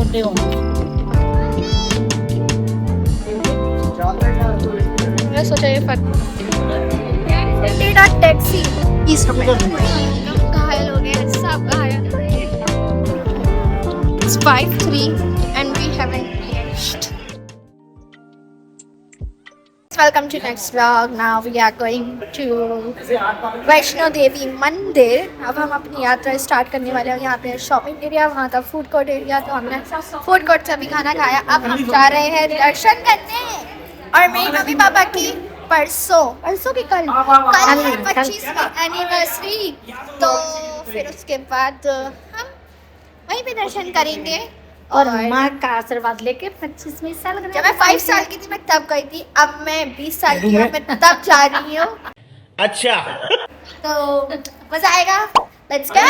घंटे होंगे। मैं सोचा ये फर्क टैक्सी 20 रुपए घायल हो गए, सब घायल हो गए। It's 5:03 and we haven't reached. Welcome to next vlog. Now we are going to Vaishno Devi मंदिर। अब हम अपनी यात्रा स्टार्ट करने वाले हैं। यहाँ पे शॉपिंग एरिया, वहाँ था फूड कोर्ट एरिया, तो हमने फूड कोर्ट से अभी खाना खाया। अब हम जा रहे हैं दर्शन करने। और मेरी मम्मी पापा की परसों की कल है 25वीं एनिवर्सरी, तो फिर उसके बाद हम वहीं पे दर्शन करेंगे। और माँ का आशीर्वाद लेके 25वें साल जब मैं 5 साल की थी मैं तब गई थी, अब मैं 20 साल की हूँ, मैं तब जा रही हूँ। अच्छा तो मजा आएगा, लेट्स गो।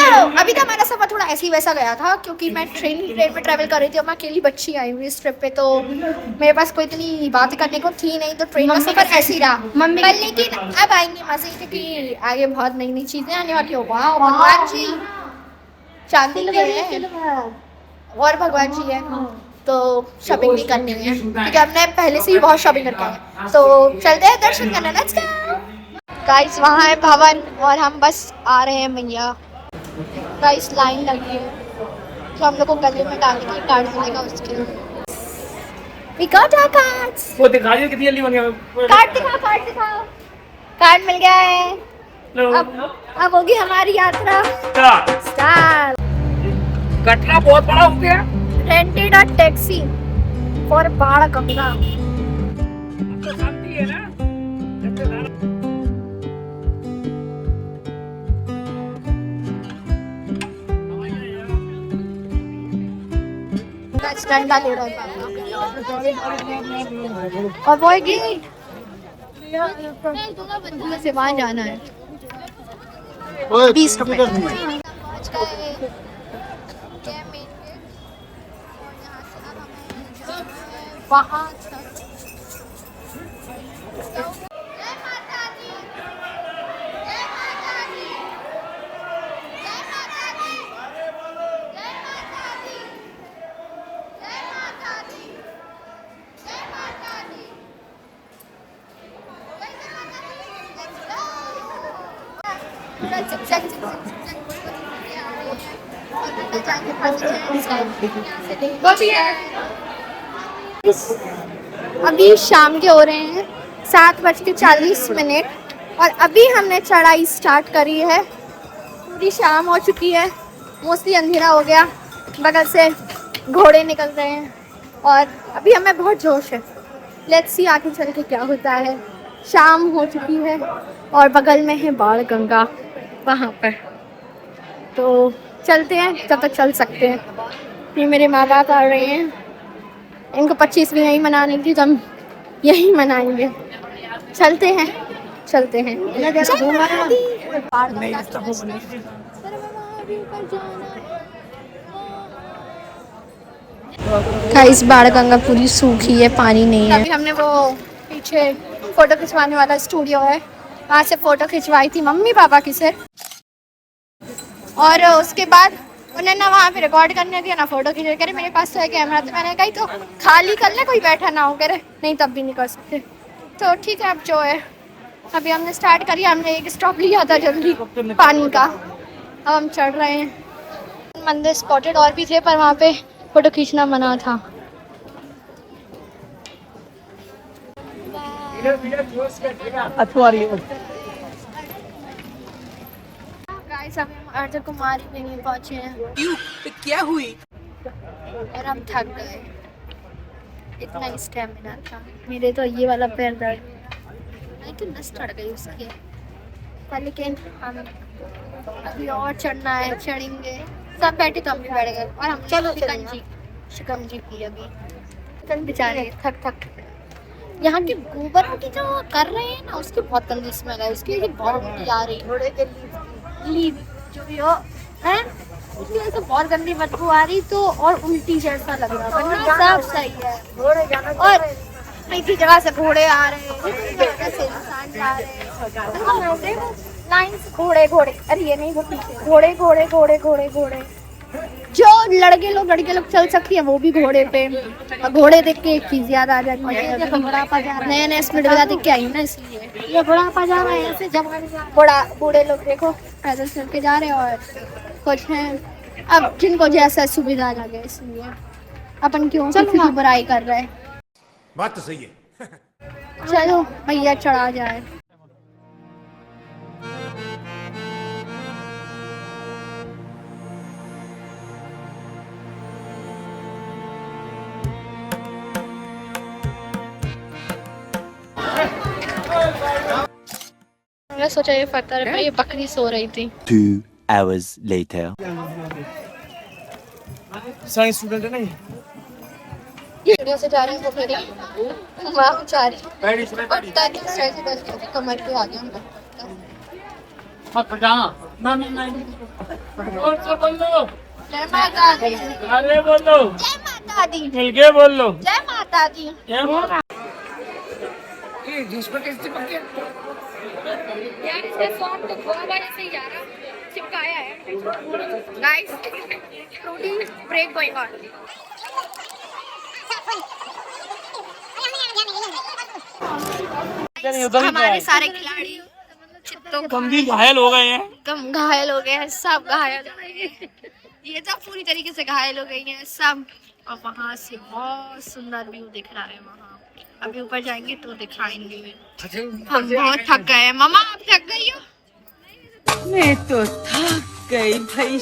अभी तो हमारा सफर थोड़ा ऐसे ही वैसा गया था क्योंकि मैं ट्रेन में ट्रैवल कर रही थी और मैं अकेली बच्ची आई हुई इस ट्रिप पे, तो मेरे पास कोई इतनी बात करने को थी नहीं, तो ट्रेन का सफर ऐसे ही रहा मम्मी। लेकिन अब आएंगे मजे क्योंकि आगे बहुत नई नई चीजें आने वाली हो। वाह भगवान जी शांति है और भगवान जी है, तो शॉपिंग भी करनी है क्योंकि हमने पहले से ही बहुत शॉपिंग करके आए। तो चलते हैं दर्शन करने, लेट्स गो। गाइस वहाँ है भवन और हम बस आ रहे हैं भैया। गाइस लाइन लगी है तो हम लोग को गले में डालने के कार्ड मिलेगा उसके लिए। We got our cards. वो दिखाइए कितनी जल्दी बन गया। कार्ड दिखाओ। कार्ड मिल गया है। अब होगी हमारी यात्रा स्टार्ट। कटरा बहुत बड़ा हो गया। Rented a taxi for बाढ़ गंगा। तो शांति है ना। डंडा ले रहा है और वो गेट से वहाँ जाना है। 20 रुपए वहाँ अभी शाम के हो रहे हैं 7:40 और अभी हमने चढ़ाई स्टार्ट करी है। पूरी शाम हो चुकी है, मोस्टली अंधेरा हो गया, बगल से घोड़े निकल रहे हैं और अभी हमें बहुत जोश है। लेट्स सी आगे चल के क्या होता है। शाम हो चुकी है और बगल में है बाण गंगा वहाँ पर, तो चलते हैं जब तक चल सकते हैं। ये मेरे माँ बाप आ रहे हैं, इनको 25वीं यहीं मनानी थी तो हम यहीं मनाएंगे। चलते हैं। गाइस बाण गंगा पूरी सूखी है, पानी नहीं है। अभी हमने वो पीछे फोटो खिंचवाने वाला स्टूडियो है, वहाँ से फोटो खिंचवाई थी मम्मी पापा की से, और उसके बाद उन्हें ना वहाँ पे रिकॉर्ड करने दिया ना फोटो खींच। कह रहे मेरे पास तो है कैमरा, तो मैंने कही तो खाली कर ले, कोई बैठा ना हो। कह रहे नहीं तब भी नहीं कर सकते, तो ठीक है अब जो है। अभी हमने स्टार्ट करी, हमने एक स्टॉप लिया था जल्दी पानी का, अब हम चढ़ रहे हैं। मंदिर स्पॉटेड और भी थे पर वहाँ पे फोटो खींचना मना था। गाइस अब हम अर्ध कुमारी में नहीं पहुंचे हैं। तो क्या हुई? और हम थक गए, इतना स्टैमिना था। मेरे तो ये वाला पैर दर्द, नहीं तो नस चढ़ गई उसकी। पर लेकिन हम अभी और चढ़ना है, चढ़ेंगे। सब बैठे तो हम भी बैठ गए और हम चलो शिकंजी पी अभी। चल बेचारे थक यहाँ के गोबर की जो कर रहे हैं ना उसकी बहुत गंदी स्मेल है, उसकी बहुत गंदी आ रही लीव जो भी हो है, उसकी वजह से बहुत गंदी बदबू आ रही, तो और उल्टी जैसा लग रहा है। सब सही है और एक ही जगह से घोड़े आ रहे हैं, से इंसान जा रहे हैं, लाइन से घोड़े। अरे ये नहीं, वो पीछे घोड़े। जो लड़के लोग चल सकती है वो भी घोड़े पे। और घोड़े देख के एक चीज याद आ जाती है, बुढ़ापा जा रहा है, नए स्पीड बजा देख के आई हूँ ना, इसलिए। ये बुढ़ापा जा रहा है, ऐसे जवान जा रहा है। बूढ़े लोग देखो पैदल चल के जा रहे हैं, और कुछ हैं अब जिनको जैसा सुविधा लगे, इसलिए अपन क्यों किसी की बुराई कर रहे हैं। बात तो सही है। चलो भैया चढ़ा जाए। मैं सोचा ये पत्थर पे ये बकरी सो रही थी। 2 hours later. साइंस स्टूडेंट है नहीं। सीढ़ियों से जा रही हूँ, फिर वहाँ जा रही हूँ, और ताकि स्ट्रेच करके कमर पे आ गया हूँ। मत जाना। नहीं। और से बोल लो। जय माता दी। अरे बोलो। जय माता दी। मिलके बोल लो। जय माता दी। ये जिसमें कैसे पक गया? यार इसका सॉन्ग तो गोवा वाले से ही जा रहा, चिपकाया है। Guys, Frooti break going on. हमारे सारे खिलाड़ी चित्तों गंभीर घायल हो गए हैं। कम घायल हो गए हैं, सब घायल हो गए हैं। ये सब पूरी तरीके से घायल हो गई हैं सब। और वहाँ से बहुत सुंदर व्यू दिख रहा है। वहाँ अभी ऊपर जाएंगे तो दिखाएंगे। हम बहुत थक गए हैं। मम्मा आप थक गई हो? मैं तो थक गई भाई।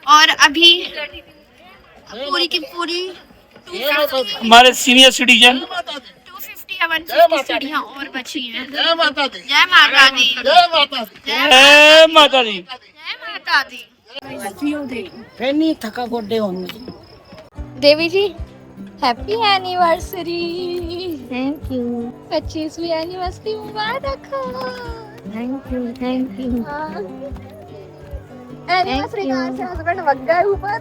और अभी पूरी की पूरी हमारे सीनियर सिटीजन 250 या 150 सीढ़ियाँ और बची हैं। जय माता दी। जय माता दी। जय माता दी। जय माता दी। नहीं थका गोडे होंगे। Devi ji happy anniversary. Thank you, 25वीं एनिवर्सरी मुबारक हो। Thank you, thank you. Anniversary का से हस्बैंड वग गए ऊपर।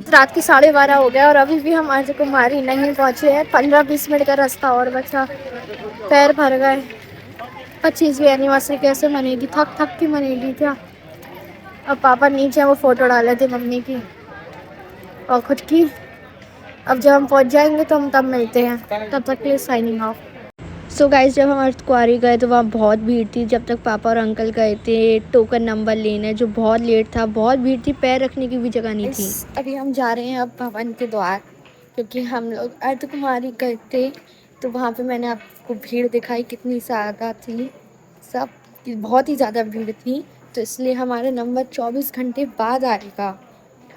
रात के 12:30 हो गया और अभी भी हम आज कुमारी नहीं पहुंचे हैं। 15-20 मिनट का रास्ता और बचा। पैर भर गए। 25वीं एनिवर्सरी कैसे मनेगी? थक थक के मनेगी क्या? अब पापा नीचे वो फोटो डाले थे मम्मी की और खुद की। अब जब हम पहुंच जाएंगे तो हम तब मिलते हैं। तब तक के लिए साइनिंग ऑफ। सो गाइस, जब हम अर्धकुंवारी गए तो वहाँ बहुत भीड़ थी। जब तक पापा और अंकल गए थे टोकन नंबर लेने, जो बहुत लेट था, बहुत भीड़ थी, पैर रखने की भी जगह नहीं थी। अभी हम जा रहे हैं अब भवन के द्वार, क्योंकि हम लोग अर्धकुंवारी गए थे तो वहाँ पे मैंने आपको भीड़ दिखाई कितनी ज़्यादा थी। सब बहुत ही ज़्यादा भीड़ थी, तो इसलिए हमारा नंबर 24 घंटे बाद आएगा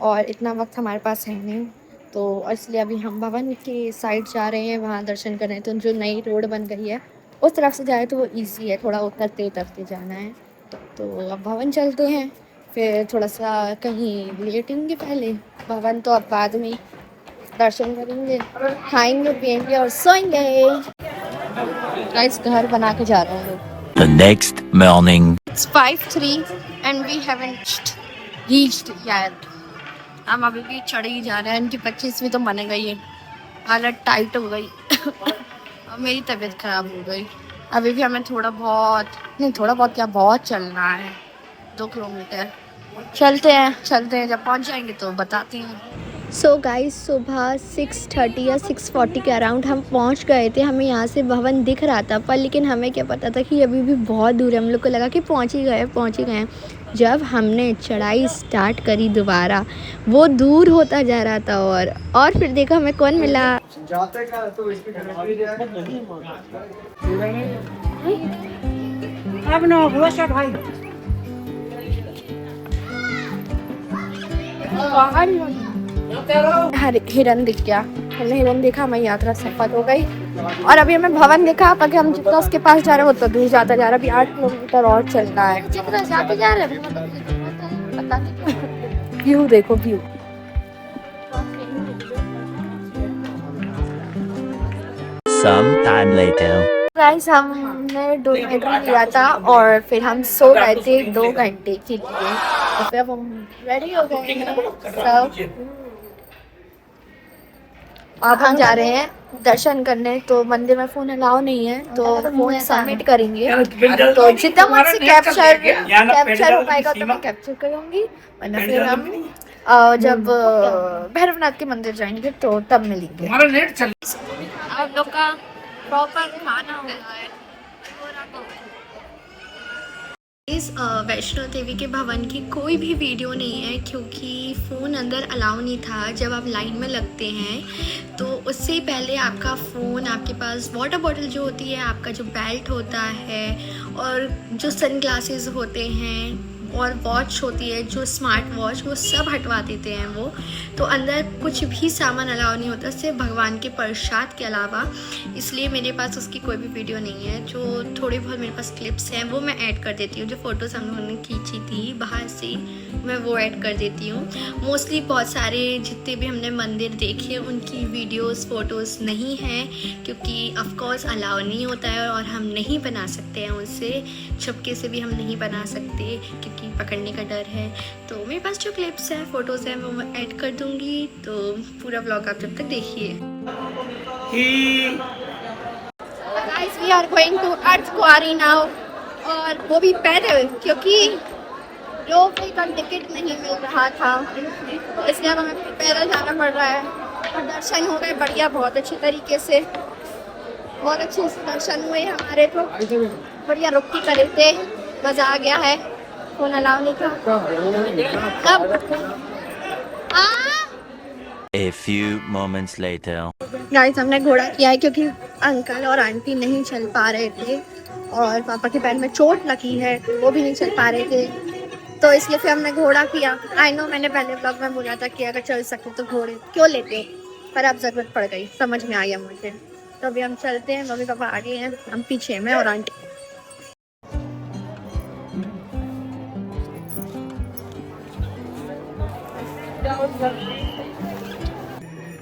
और इतना वक्त हमारे पास है नहीं। तो इसलिए अभी हम भवन के साइड जा रहे हैं, वहाँ दर्शन कर रहे हैं। तो जो नई रोड बन गई है उस तरफ से जाए तो वो इजी है, थोड़ा उतरते जाना है। तो अब भवन चलते हैं, फिर थोड़ा सा कहीं लेटेंगे पहले। भवन तो अब बाद में दर्शन करेंगे, खाएंगे पिएंगे और सोएंगे। गाइस घर बना के जा रहे हैं लोग। The next morning. It's 5:03 and we haven't reached yet. हम अभी भी चढ़े ही जा रहे हैं। इनकी 25वीं तो मन गई है, हालत टाइट हो गई और मेरी तबीयत खराब हो गई। अभी भी हमें थोड़ा बहुत क्या, बहुत चलना है। 2 किलोमीटर चलते हैं। जब पहुंच जाएंगे तो बताते हैं। सो गाइस, सुबह 6:30 या 6:40 के अराउंड हम पहुंच गए थे। हमें यहाँ से भवन दिख रहा था, पर लेकिन हमें क्या पता था कि अभी भी बहुत दूर है। हम लोग को लगा कि पहुंच ही गए। जब हमने चढ़ाई स्टार्ट करी दोबारा, वो दूर होता जा रहा था और फिर देखा हमें कौन मिला। अब ना हुआ शट भाई। हिरन दिख गया। हमने हिरन देखा, हमारी यात्रा सफल हो गई। और अभी हमें भवन दिखा, ताकि हम जितना उसके पास जा रहे हैं उतना दूर जाता जा रहा है। अभी 8 किलोमीटर और चलना है। जितना जाते जा रहे हैं पता नहीं। व्यू देखो, view. Some time later. Guys, हमने डोरमेटरी लिया था और फिर हम सो गए थे 2 घंटे के लिए। और फिर अब हम रेडी हो गए हैं सब। अब हम जा रहे हैं दर्शन करने, तो मंदिर में फ़ोन अलाउ नहीं है, तो फ़ोन सबमिट करेंगे। तो जितना मुझसे कैप्चर हो पाएगा तो मैं कैप्चर करूँगी, वरना फिर हम जब भैरवनाथ के मंदिर जाएंगे तो तब मिलेंगे। हमारा नेट चल आप लोग का प्रॉपर खाना हो रहा है। इस वैष्णो देवी के भवन की कोई भी वीडियो नहीं है क्योंकि फ़ोन अंदर अलाउ नहीं था। जब आप लाइन में लगते हैं तो उससे पहले आपका फ़ोन, आपके पास वाटर बॉटल जो होती है, आपका जो बेल्ट होता है और जो सन ग्लासेस होते हैं और वॉच होती है, जो स्मार्ट वॉच, वो सब हटवा देते हैं वो। तो अंदर कुछ भी सामान अलाउ नहीं होता सिर्फ भगवान के प्रसाद के अलावा। इसलिए मेरे पास उसकी कोई भी वीडियो नहीं है। जो थोड़े बहुत मेरे पास क्लिप्स हैं वो मैं ऐड कर देती हूँ। जो फ़ोटोज़ हम लोगों ने खींची थी बाहर से, मैं वो ऐड कर देती हूँ। मोस्टली बहुत सारे जितने भी हमने मंदिर देखे उनकी वीडियोस फ़ोटोज़ नहीं हैं क्योंकि ऑफकोर्स अलाउ नहीं होता है और हम नहीं बना सकते हैं उनसे, छुपके से भी हम नहीं बना सकते क्योंकि पकड़ने का डर है। तो मेरे पास जो क्लिप्स हैं, फ़ोटोज़ हैं, वो मैं ऐड कर दूँगी। तो पूरा व्लॉग आप जब तक देखिए। Guys we are going to Ardhkuwari now, और वो भी पैदल क्योंकि रोपवे का टिकट नहीं मिल रहा था, तो इसलिए हमें पैदल जाना पड़ रहा है। और दर्शन हो गए बढ़िया, बहुत अच्छे तरीके से, बहुत अच्छे से दर्शन हुए हमारे। तो बढ़िया रुक के करे थे, मज़ा आ गया है। फोन अलाउ नहीं था। A few moments later. Guys हमने घोड़ा किया है क्योंकि अंकल और आंटी नहीं चल पा रहे थे और पापा के पैर में चोट लगी है, वो भी नहीं चल पा रहे थे, तो इसलिए फिर हमने घोड़ा किया। आई नो मैंने पहले ब्लॉग में बोला था कि अगर चल सकते तो घोड़े क्यों लेते, पर अब ज़रूरत पड़ गई, समझ में आ गया मुझे। तो अभी हम चलते हैं, मम्मी पापा आगे हैं, हम पीछे में और आंटी।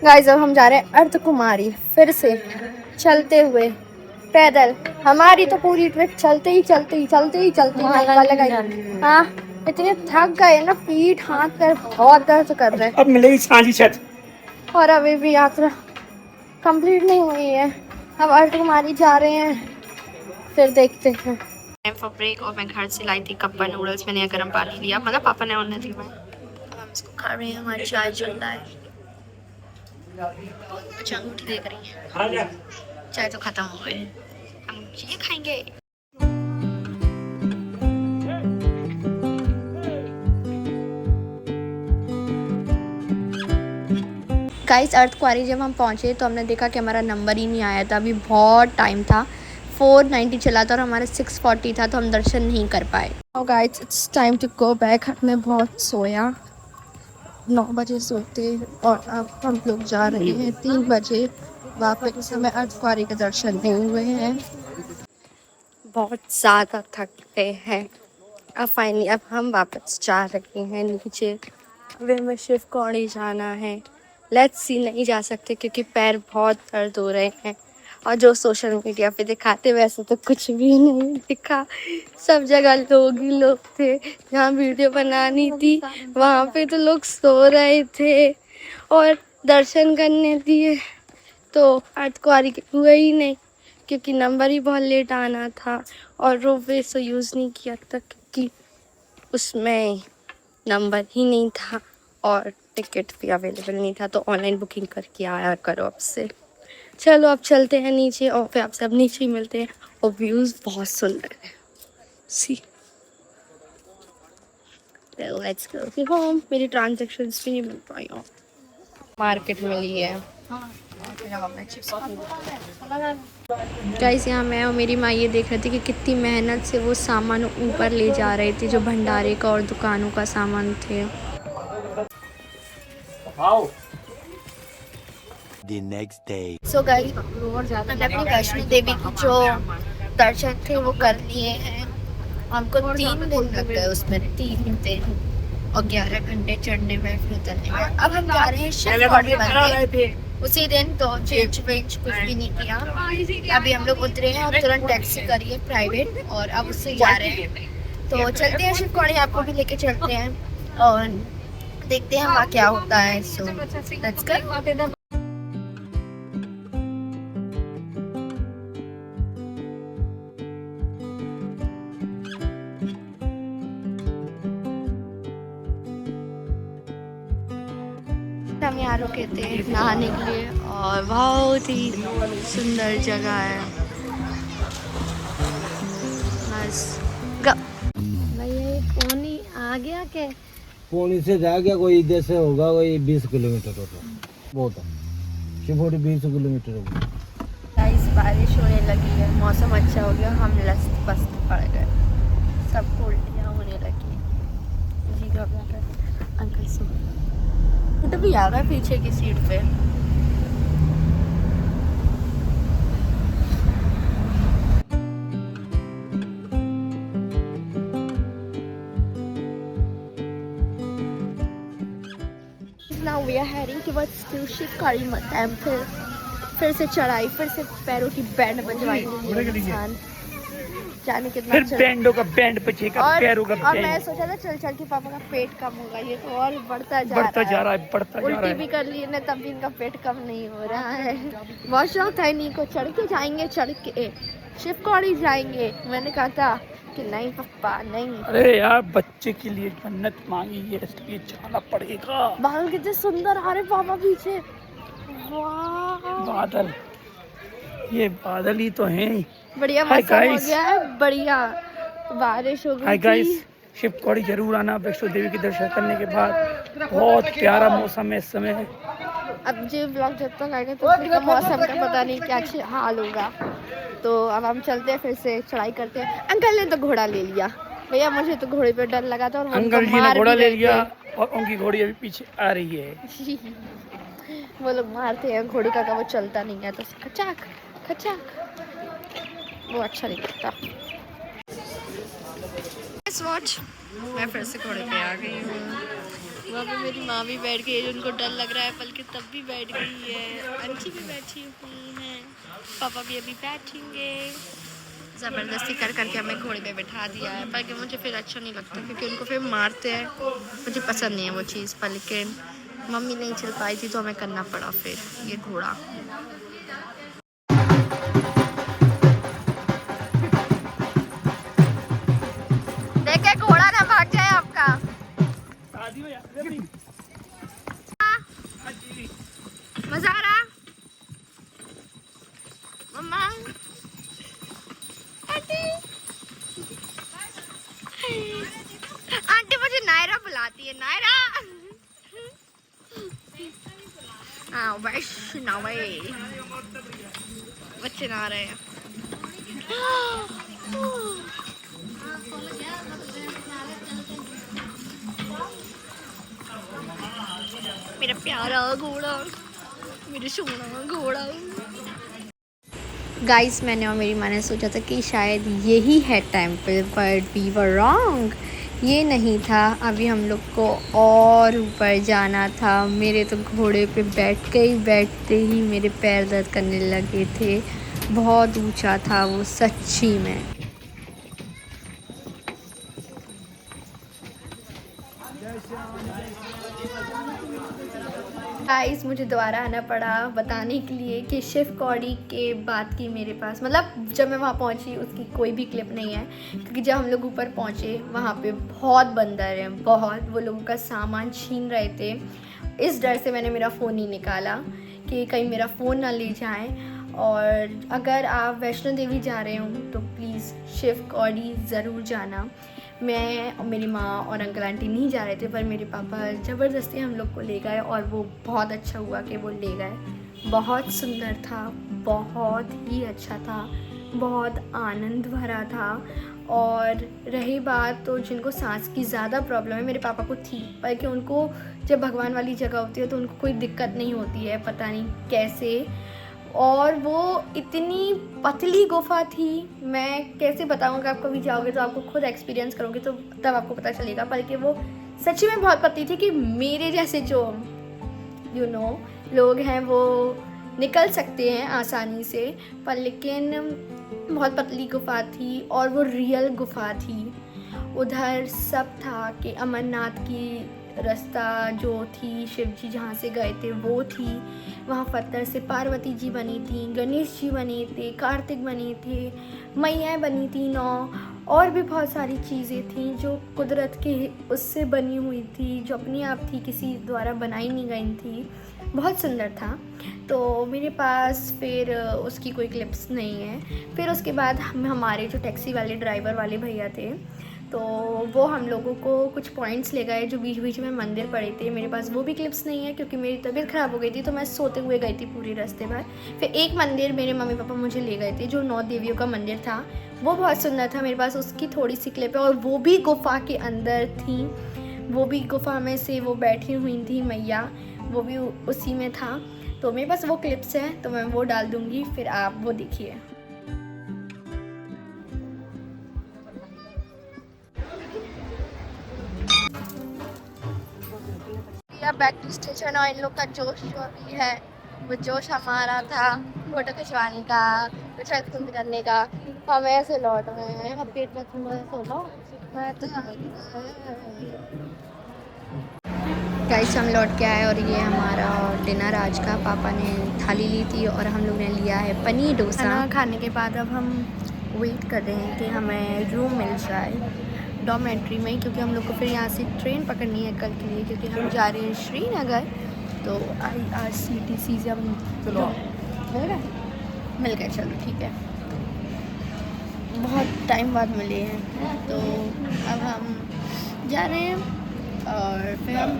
गाइस अब हम जा रहे हैं अर्धकुमारी, फिर से चलते हुए पैदल। हमारी तो पूरी ट्रिप चलते ही हाँ, इतने थक गए ना, पीठ हाथ पैर बहुत दर्द कर रहे हैं। अब मिलेगी सांझी छत। और अभी भी यात्रा कंप्लीट नहीं हुई है, अब अर्धकुमारी जा रहे हैं, फिर देखते हैं। Time for break. और मैं घर से लाई थी कप्पा नूडल्स, मैंने गर्म पानी लिया, मतलब पापा ने उन्हें दी, अब हम इसको खा रहे हैं। हमारी चाय चल रहा है, अच्छा अंगूठी देख रही है, चाय तो खत्म हो गई, हम ये खाएंगे। गाइस अर्धकुंवारी जब हम पहुंचे तो हमने देखा कि हमारा नंबर ही नहीं आया था, अभी बहुत टाइम था, 490 चला था और हमारा 640 था, तो हम दर्शन नहीं कर पाए। Guys it's time to go back. हमने बहुत सोया, 9 बजे सोते और अब हम लोग जा रहे हैं 3 बजे वापस। हमें अर्धकुंवारी के दर्शन नहीं हुए हैं, बहुत ज़्यादा थक गए हैं। अब फाइनली अब हम वापस जा रहे हैं नीचे, अब हमें शिवकौड़ी जाना है। लेट्स सी नहीं जा सकते क्योंकि पैर बहुत दर्द हो रहे हैं, और जो सोशल मीडिया पे दिखाते वैसे तो कुछ भी नहीं दिखा, सब जगह लोग ही लोग थे। जहाँ वीडियो बनानी थी वहाँ पे तो लोग सो रहे थे और दर्शन करने दिए तो अर्धकुंवारी हुए ही नहीं क्योंकि नंबर ही बहुत लेट आना था, और रोपवे से यूज़ नहीं किया था क्योंकि उसमें नंबर ही नहीं था और टिकट भी अवेलेबल नहीं था, तो ऑनलाइन बुकिंग करके आया करो अब से। चलो अब चलते हैं नीचे और फिर आपसे अब नीचे ही मिलते हैं, और व्यूज़ बहुत सुंदर है। See let's go home. मेरी ट्रांजैक्शंस भी नहीं मिल पाई और मार्केट में ली है। गाइस यहाँ मैं और मेरी माँ ये देख रहे थे कि कितनी मेहनत से वो सामान ऊपर ले जा रहे थे, जो भंडारे का और दुकानों का सामान थे। The next day. So guys मैंने अपनी वैष्णो देवी की जो दर्शन थे वो कर लिए हैं। हमको 3 दिन लग गए उसमें, 3 दिन और 11 घंटे चढ़ने में फिर उतरने में। अब हम जा रहे हैं शिवकौड़ी मंदिर उसी दिन, तो चेंज वेंज कुछ भी नहीं किया। अभी हम लोग उतरे हैं और तुरंत टैक्सी करी है प्राइवेट, और अब उससे जा रहे हैं। तो चलते हैं शिवकौड़ी, आपको भी लेके चलते हैं और देखते हैं वहाँ क्या होता है। So let's go. यहाँ रुके थे नहाने के लिए और बहुत ही सुंदर जगह है। बस भैया ये पानी आ गया क्या? पौनी से जा गया, कोई इधर से होगा कोई 20 किलोमीटर होगा, बहुत है शिवपुरी 20 किलोमीटर होगा। गाइस बारिश होने लगी है, मौसम अच्छा हो गया, हम लस्त पस्त पड़ गए, सबको उल्टियाँ होने लगी। जी घबरा कर अंकल से तो भी आ गए पीछे की सीट पे। Now we are heading towards to Shivkari temple. फिर से चढ़ाई, फिर से पैरों की बैंड बजवाएंगे इंसान, जाने कितना फिर बैंडों का बैंड बजेगा, पैरों का और मैं बैंड सोचा था चल चल के पापा का पेट कम होगा, ये तो और बढ़ता जा बढ़ता जा रहा रहा है, बढ़ता जा रहा उल्टी भी है। कर ली ने तब भी इनका पेट कम नहीं हो रहा है। बहुत शौक था इन्हीं को, चढ़ के जाएंगे, चढ़ के शिवकौड़ी जाएंगे। मैंने कहा था कि नहीं पापा नहीं। अरे यार बच्चे के लिए मन्नत मांगी है इसलिए जाना पड़ेगा। बादल कितने सुंदर आ रहे पापा पीछे, वाह बादल, ये बादल ही तो हैं। बढ़िया Hi मौसम हो guys. गया है, बढ़िया बारिश हो गई हाय थी। गाइस, शिवकौड़ी जरूर आना वैष्णो देवी के दर्शन करने के बाद। बहुत प्यारा मौसम है इस समय। अब जो ब्लॉग जब तक आएगा तो फिर का मौसम का पता नहीं क्या हाल होगा। तो अब हम चलते हैं, फिर से चढ़ाई करते हैं। अंकल ने तो घोड़ा ले लिया, भैया मुझे तो घोड़े पे डर लगा था और वो अंकल उनको जी ने मार घोड़ा भी ले रहे लिया थे। और उनकी घोड़ी अभी पीछे आ रही है। वो लोग मारते हैं घोड़ी का वो चलता नहीं है तो खचाक खचाक, वो अच्छा नहीं लगता। वॉच मैं फिर से घोड़े पे आ गई हूँ। वहाँ पे मेरी माँ भी बैठ गई है, उनको डर लग रहा है, बल्कि तब भी बैठ गई है। अंशी भी बैठी हुई है, पापा भी अभी बैठेंगे। ज़बरदस्ती कर करके हमें घोड़े पे बैठा दिया है, बल्कि मुझे फिर अच्छा नहीं लगता क्योंकि उनको फिर मारते हैं, मुझे पसंद नहीं है वो चीज़। पर लेकिन मम्मी नहीं चल पाई थी तो हमें करना पड़ा फिर ये घोड़ा। देखे घोड़ा ना भाग जाए आपका। मजा आ रहा मम्मा? आंटी मुझे नायरा बुलाती है, नायरा। हाँ वैष्णवी बच्चे नहा रहे हैं। मेरा प्यारा घोड़ा, मेरे सोना घोड़ा। गाइस मैंने और मेरी माँ ने सोचा था कि शायद यही है temple, but we were wrong, ये नहीं था। अभी हम लोग को और ऊपर जाना था। मेरे तो घोड़े पे बैठते ही मेरे पैर दर्द करने लगे थे, बहुत ऊंचा था वो सच्ची में। गाइस मुझे दोबारा आना पड़ा बताने के लिए कि शिवकौड़ी के बाद की मेरे पास, मतलब जब मैं वहाँ पहुँची उसकी कोई भी क्लिप नहीं है, क्योंकि जब हम लोग ऊपर पहुँचे वहाँ पे बहुत बंदर हैं, बहुत। वो लोगों का सामान छीन रहे थे। इस डर से मैंने मेरा फ़ोन नहीं निकाला कि कहीं मेरा फ़ोन ना ले जाएं। और अगर आप वैष्णो देवी जा रहे हो तो प्लीज़ शिवकौड़ी ज़रूर जाना। मैं और मेरी माँ और अंकल आंटी नहीं जा रहे थे, पर मेरे पापा ज़बरदस्ती हम लोग को ले गए और वो बहुत अच्छा हुआ कि वो ले गए। बहुत सुंदर था, बहुत ही अच्छा था, बहुत आनंद भरा था। और रही बात तो जिनको सांस की ज़्यादा प्रॉब्लम है, मेरे पापा को थी, पर कि उनको जब भगवान वाली जगह होती है तो उनको कोई दिक्कत नहीं होती है, पता नहीं कैसे। और वो इतनी पतली गुफा थी, मैं कैसे बताऊँगा। आप कभी जाओगे तो आपको खुद एक्सपीरियंस करोगे तो तब आपको पता चलेगा। बल्कि वो सच्ची में बहुत पतली थी कि मेरे जैसे जो लोग हैं वो निकल सकते हैं आसानी से, पर लेकिन बहुत पतली गुफा थी और वो रियल गुफा थी। उधर सब था कि अमरनाथ की रास्ता जो थी, शिव जी जहाँ से गए थे वो थी। वहाँ पत्थर से पार्वती जी बनी थी, गणेश जी बने थे, कार्तिक बने थे, मैया बनी थी 9। और भी बहुत सारी चीज़ें थी जो कुदरत के उससे बनी हुई थी, जो अपने आप थी, किसी द्वारा बनाई नहीं गई थी। बहुत सुंदर था। तो मेरे पास फिर उसकी कोई क्लिप्स नहीं है। फिर उसके बाद हमारे जो टैक्सी वाले ड्राइवर वाले भैया थे, तो वो हम लोगों को कुछ पॉइंट्स ले गए जो बीच बीच में मंदिर पड़े थे। मेरे पास वो भी क्लिप्स नहीं है क्योंकि मेरी तबीयत ख़राब हो गई थी, तो मैं सोते हुए गई थी पूरे रास्ते भर। फिर एक मंदिर मेरे मम्मी पापा मुझे ले गए थे जो 9 देवियों का मंदिर था, वो बहुत सुंदर था। मेरे पास उसकी थोड़ी सी क्लिप है और वो भी गुफ़ा के अंदर थी। वो भी गुफ़ा में से वो बैठी हुई थी मैया, वो भी उसी में था। तो मेरे पास वो क्लिप्स हैं, तो मैं वो डाल दूँगी, फिर आप वो देखिए। बैक टू स्टेशन और इन लोग का जोश जो अभी है वो जोश हमारा था फोटो खिंचवाने का, कुछ एक्सप्लोर करने का। हम ऐसे लौट रहे हैं, अब पेट में थोड़ा सोना मैं तो गाइस हम लौट के आए और ये हमारा डिनर आज का। पापा ने थाली ली थी और हम लोग ने लिया है पनीर डोसा। खाना खाने के बाद अब हम वेट कर रहे हैं कि हमें रूम मिल जाए डॉर्मेट्री में, क्योंकि हम लोग को फिर यहाँ से ट्रेन पकड़नी है कल के लिए, क्योंकि हम जा रहे हैं श्रीनगर। तो IRCTC से हम मिल गए। चलो ठीक है, बहुत टाइम बाद मिले हैं। तो अब हम जा रहे हैं और फिर हम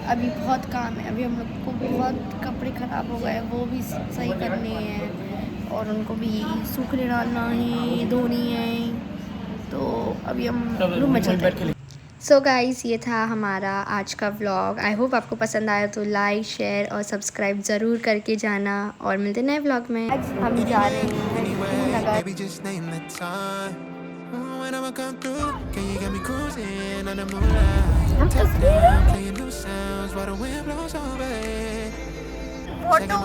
अभी बहुत काम है। अभी हम लोग को बहुत कपड़े ख़राब हो गए, वो भी सही करने हैं और उनको भी सूखने डालना है, धोनी है। तो अभी हम रूम में चलते हैं। सो गाइस ये था हमारा आज का व्लॉग। आई होप आपको पसंद आया, तो लाइक शेयर और सब्सक्राइब ज़रूर करके जाना और मिलते नए व्लॉग में। आज हम जा रहे हैं फोटो